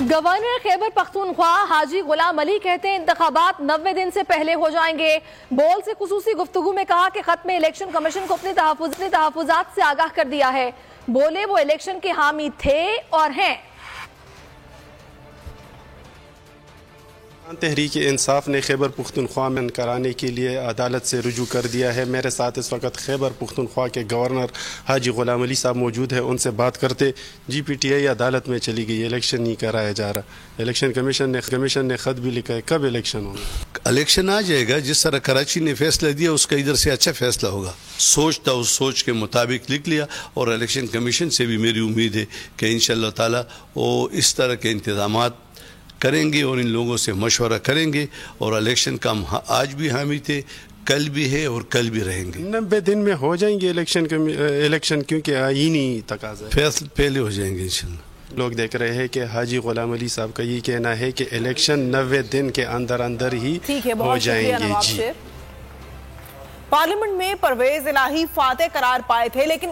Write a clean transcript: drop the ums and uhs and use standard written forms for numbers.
Governor Khyber Pakhtunkhwa حاجی غلام علی کہتے ہیں انتخابات 90 دن سے پہلے ہو جائیں گے۔ بول سے خصوصی گفتگو میں کہا کہ ختم الیکشن کمیشن کو اپنے تحفظات سے آگاہ کر دیا ہے۔ بولے وہ الیکشن کے حامی تھے اور ہیں۔ تحریک انصاف نے خیبر پختونخوا میں کرانے کے لیے عدالت سے رجوع کر دیا ہے۔ میرے ساتھ اس وقت خیبر پختونخوا کے گورنر حاجی غلام علی صاحب موجود ہیں، ان سے بات کرتے۔ جی پی ٹی آئی عدالت میں چلی گئی، الیکشن نہیں کرایا جا رہا، الیکشن کمیشن نے خط بھی لکھا ہے، کب الیکشن ہوگا؟ الیکشن آ جائے گا، جس طرح کراچی نے فیصلہ دیا اس کا ادھر سے اچھا فیصلہ ہوگا۔ سوچ تھا، اس سوچ کے مطابق لکھ لیا، اور الیکشن کمیشن سے بھی میری امید ہے کہ انشاءاللہ تعالی وہ اس طرح کے انتظامات کریں گے اور ان لوگوں سے مشورہ کریں گے، اور الیکشن کا ہم آج بھی حامی تھے، کل بھی ہے اور کل بھی رہیں گے۔ 90 دن میں ہو جائیں گے الیکشن کیونکہ آئینی تقاضا ہے، فیصلہ پہلے ہو جائیں گے انشاءاللہ۔ لوگ دیکھ رہے ہیں کہ حاجی غلام علی صاحب کا یہ کہنا ہے کہ الیکشن 90 دن کے اندر ہی ہو جائیں گے۔ جی پارلیمنٹ میں پرویز الہی فاتح قرار پائے تھے، لیکن